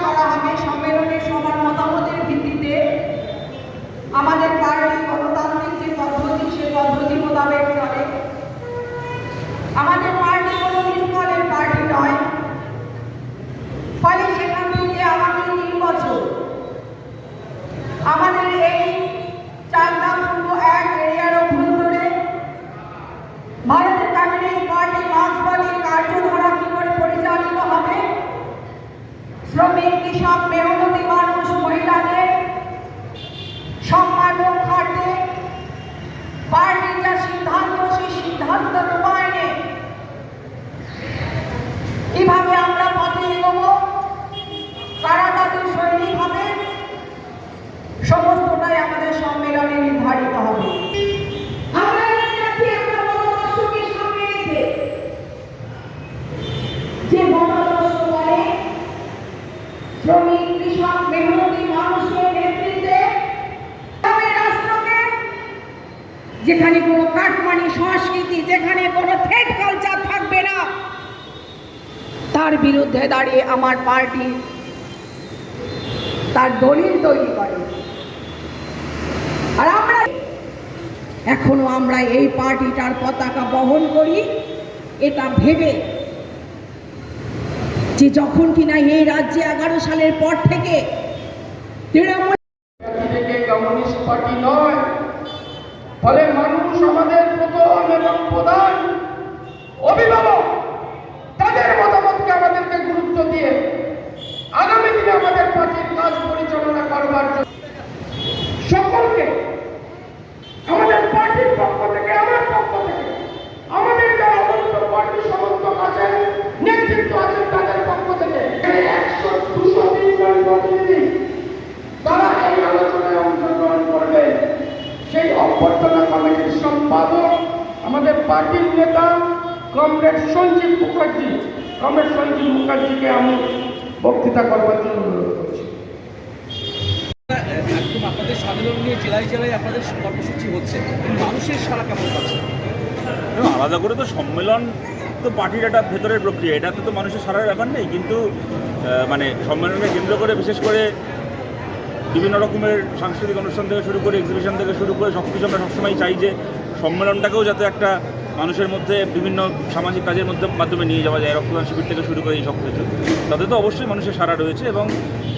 করা হবে। সম্মেলনে সবার মতামতের ভিত্তিতে আমাদের পার্টি গণতান্ত্রিক যে পদ্ধতি, সে পদ্ধতি মোতাবেক চলে। আমাদের পার্টি কোনো নিষ্ফলের পার্টি নয়। ফলে সেখান থেকে আগামী 3 বছর আমাদের এই চাকদা পূর্ব 1 এরিয়ার অভ্যন্তরে ভারতের কমিউনিস্ট পার্টি মার্ক্সবাদী কার্যধারা কি করে পরিচালিত হবে, শ্রমিক, কৃষক, মেহনতি মানুষ, মহিলাদের সম্মান রক্ষার্থে পার্টির যা সিদ্ধান্ত, সেই সিদ্ধান্ত রূপায়ণে কিভাবে আমরা পথে এগোবো, কারা তাদের সৈনিক হবে, সমস্তটাই আমাদের সম্মেলনে নির্ধারিত হবে। যে মতাদর্শ বলে শ্রমিক, কৃষক, মেহনতি মানুষের নেতৃত্বে রাষ্ট্রকে, যেখানে কোনো কাটমানি সংস্কৃতি, যেখানে কোনো থ্রেড কালচার থাকবে না, তার বিরুদ্ধে দাঁড়িয়ে আমার পার্টি তার দলিল তৈরি করে। আর এখনো আমরা এই পার্টিটার পতাকা বহন করি, এটা ভেবে যে যখন কিনা এই রাজ্যে 11 সালের পর থেকে তৃণমূল কমিউনিস্ট পার্টি নয়, ফলে মানুষ আমাদের প্রথম এবং প্রধান অভিভাবক, তাদের মতামতকে আমাদেরকে গুরুত্ব দিয়ে আগামী দিনে আমাদের পার্টির কাজ পরিচালনা করবার জন্য সকলকে আমাদের পার্টির পক্ষ থেকে, আমার পক্ষ থেকে, আমাদের যারা অন্য পার্টি সমর্থক আছেন, নেতৃত্ব আছেন, তাদের পক্ষ থেকে 100-200 জন প্রতিনিধি তারা এই আলোচনায় অংশগ্রহণ করবে। সেই অভ্যর্থনা কমিটির সম্পাদক আমাদের পার্টির নেতা কমরেড সঞ্জীব মুখার্জিকে আমি বক্তৃতা করবার জন্য অনুরোধ করছি। একদম আপনাদের সম্মেলন নিয়ে জেলায় জেলায় আপনাদের কর্মসূচি হচ্ছে, মানুষের সারা কেমন পাচ্ছে? আলাদা করে তো সম্মেলন তো পার্টির একটা ভেতরের প্রক্রিয়া, এটাতে তো মানুষের সারার ব্যাপার নেই, কিন্তু মানে সম্মেলনকে কেন্দ্র করে বিশেষ করে বিভিন্ন রকমের সাংস্কৃতিক অনুষ্ঠান থেকে শুরু করে, এক্সিবিশন থেকে শুরু করে সব কিছু আমরা সবসময় চাই যে সম্মেলনটাকেও যাতে একটা মানুষের মধ্যে বিভিন্ন সামাজিক কাজের মাধ্যমে নিয়ে যাওয়া যায়, রক্তদান শিবির থেকে শুরু করে এই সব কিছু, তাতে তো অবশ্যই মানুষের সারা রয়েছে। এবং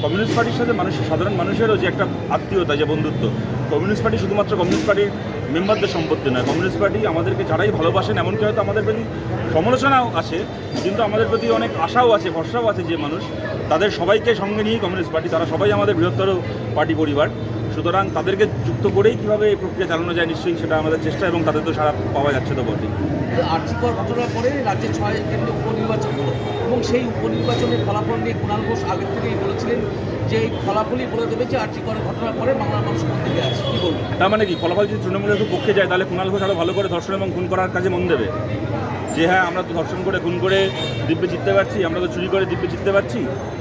কমিউনিস্ট পার্টির সাথে সাধারণ মানুষেরও যে একটা আত্মীয়তা, যে বন্ধুত্ব, কমিউনিস্ট পার্টি শুধুমাত্র কমিউনিস্ট পার্টির মেম্বারদের সম্পত্তি নয়, কমিউনিস্ট পার্টি আমাদেরকে যারাই ভালোবাসেন, এমনকি হয়তো আমাদের প্রতি সমালোচনাও আছে, কিন্তু আমাদের প্রতি অনেক আশাও আছে, ভরসাও আছে যে মানুষ, তাদের সবাইকে সঙ্গে নিয়েই কমিউনিস্ট পার্টি, তারা সবাই আমাদের বৃহত্তর পার্টি পরিবার। সুতরাং তাদেরকে যুক্ত করেই কীভাবে এই প্রক্রিয়া চালানো যায়, নিশ্চয়ই সেটা আমাদের চেষ্টা, এবং তাদের তো সারা পাওয়া যাচ্ছে তো বটেই। আর্থিকর ঘটনার পরে রাজ্যে 6 কেন্দ্রে উপনির্বাচন হলো, এবং সেই উপনির্বাচনের ফলাফল নিয়ে কুণাল ঘোষ আগের থেকেই বলেছিলেন যে এই ফলাফলই বলে দেবে যে আর্থিকরের ঘটনার পরে বাংলার মানুষ কোন দিকে আছে। কী বলবেন? তার মানে কি, ফলাফল যদি তৃণমূলের পক্ষে যায়, তাহলে কুণাল ঘোষ আরও ভালো করে ধর্ষণ এবং খুন করার কাজে মন দেবে, যে হ্যাঁ আমরা তো ধর্ষণ করে খুন করে দিব্যে জিততে পারছি, আমরা তো চুরি করে দিব্যে জিততে পারছি,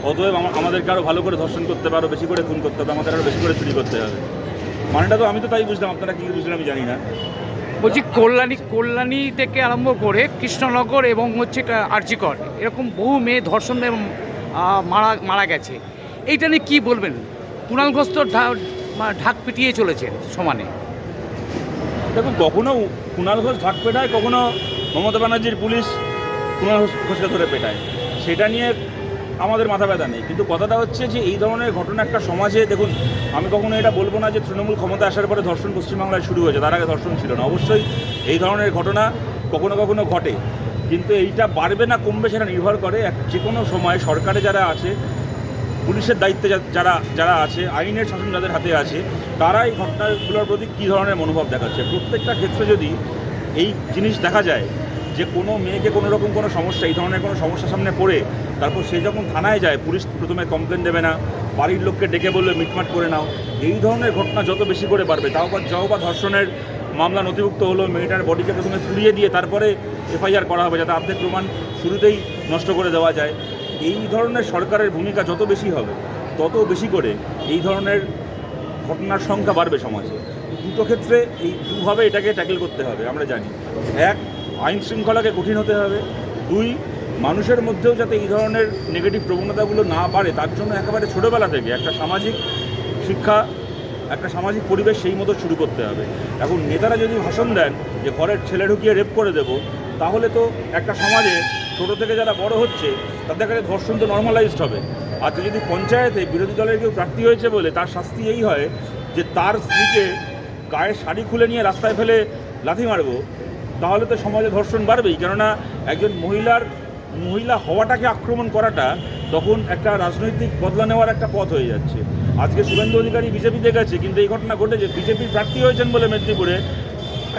অতএব আমাদেরকে আরও ভালো করে ধর্ষণ করতে হবে, আরও বেশি করে খুন করতে হবে, আমাদের আরও বেশি করে চুরি করতে হবে। মানেটা তো আমি তো তাই বুঝলাম, আপনারা কী বুঝলেন আমি জানি না। বলছি কল্যাণী থেকে আরম্ভ করে কৃষ্ণনগর এবং হচ্ছে আরজিকর, এরকম বহু মেয়ে ধর্ষণে মারা গেছে, এইটা নিয়ে কী বলবেন? কুণাল ঘোষ তো ঢাক পিটিয়ে চলেছেন সমানে। দেখুন, কখনো কুণাল ঘোষ ঢাক পেটায়, কখনো মমতা ব্যানার্জির পুলিশ কুণাল ঘোষকে ধরে পেটায়, সেটা নিয়ে আমাদের মাথা ব্যথা নেই। কিন্তু কথাটা হচ্ছে যে এই ধরনের ঘটনা একটা সমাজে, দেখুন আমি কখনো এটা বলবো না যে তৃণমূল ক্ষমতা আসার পরে ধর্ষণ পশ্চিমবাংলায় শুরু হয়েছে, তার আগে ধর্ষণ ছিল না। অবশ্যই এই ধরনের ঘটনা কখনো কখনো ঘটে, কিন্তু এইটা বাড়বে না কমবে সেটা নির্ভর করে যে কোনো সময় সরকারে যারা আছে, পুলিশের দায়িত্বে যারা আছে, আইনের শাসন যাদের হাতে আছে, তারা এই ঘটনাগুলোর প্রতি কী ধরনের মনোভাব দেখাচ্ছে। প্রত্যেকটা ক্ষেত্রে যদি এই জিনিস দেখা যায় যে কোনো মেয়েকে কোনো রকম কোনো সমস্যা, এই ধরনের কোনো সমস্যার সামনে পড়ে তারপর সে যখন থানায় যায়, পুলিশ প্রথমে কমপ্লেন দেবে না, বাড়ির লোককে ডেকে বলবে মিটমাট করে নাও, এই ধরনের ঘটনা যত বেশি করে বাড়বে, তাও বা ধর্ষণের মামলা নথিভুক্ত হলো, মেয়েটার বডিকে প্রথমে পুড়িয়ে দিয়ে তারপরে এফআইআর করা হবে, যাতে অর্ধেক প্রমাণ শুরুতেই নষ্ট করে দেওয়া যায়। এই ধরনের সরকারের ভূমিকা যত বেশি হবে, তত বেশি করে এই ধরনের ঘটনার সংখ্যা বাড়বে সমাজে। দুটো ক্ষেত্রে এই দুভাবে এটাকে ট্যাকেল করতে হবে। আমরা জানি, এক, আইন শৃঙ্খলাকে কঠিন হতে হবে, দুই, মানুষের মধ্যেও যাতে এই ধরনের নেগেটিভ প্রবণতাগুলো না বাড়ে তার জন্য একেবারে ছোটোবেলা থেকে একটা সামাজিক শিক্ষা, একটা সামাজিক পরিবেশ সেই মতো শুরু করতে হবে। এখন নেতারা যদি ভাষণ দেন যে ঘরের ছেলে ঢুকিয়ে রেপ করে দেব, তাহলে তো একটা সমাজে ছোটো থেকে যারা বড় হচ্ছে তাদের কাছে ধর্ষণ তো নর্মালাইজড হবে। আজকে যদি পঞ্চায়েতে বিরোধী দলের কেউ প্রার্থী হয়েছে বলে তার শাস্তি এই হয় যে তার স্ত্রীকে গায়ের শাড়ি খুলে নিয়ে রাস্তায় ফেলে লাথি মারবো, তাহলে তো সমাজে ধর্ষণ বাড়বেই। কেননা একজন মহিলা হওয়াটাকে আক্রমণ করাটা তখন একটা রাজনৈতিক বদলা নেওয়ার একটা পথ হয়ে যাচ্ছে। আজকে শুভেন্দু অধিকারী বিজেপিতে গেছে, কিন্তু এই ঘটনা ঘটেছে বিজেপির প্রার্থী হয়েছেন বলে মেদিনীপুরে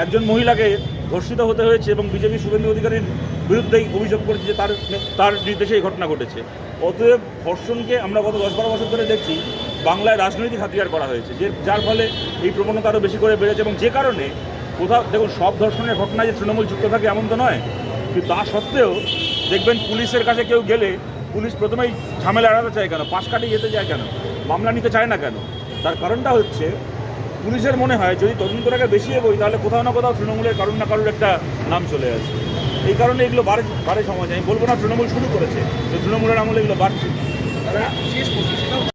একজন মহিলাকে ধর্ষিত হতে হয়েছে এবং বিজেপি শুভেন্দু অধিকারীর বিরুদ্ধেই অভিযোগ করেছে যে তার নির্দেশে এই ঘটনা ঘটেছে। অতএব ধর্ষণকে আমরা গত 10-12 বছর ধরে দেখছি বাংলায় রাজনৈতিক হাতিয়ার করা হয়েছে, যার ফলে এই প্রবণতা আরও বেশি করে বেড়েছে। এবং যে কারণে কোথাও দেখুন, সব ধর্ষণের ঘটনায় যে তৃণমূল যুক্ত থাকে এমন তো নয়, কিন্তু তা সত্ত্বেও দেখবেন পুলিশের কাছে কেউ গেলে পুলিশ প্রথমেই ঝামেলা এড়াতে চায় কেন, পাশ কাটিয়ে যেতে চায় কেন, মামলা নিতে চায় না কেন? তার কারণটা হচ্ছে পুলিশের মনে হয় যদি তদন্তটাকে বেশি এগোই তাহলে কোথাও না কোথাও তৃণমূলের কারোর না কারোর একটা নাম চলে আসে। এই কারণে এগুলো বাড়ে সমাজে। আমি বলবো না তৃণমূল শুরু করেছে, তো তৃণমূলের আমলে এগুলো বাড়ছে। শেষ প্রশ্ন, সেটা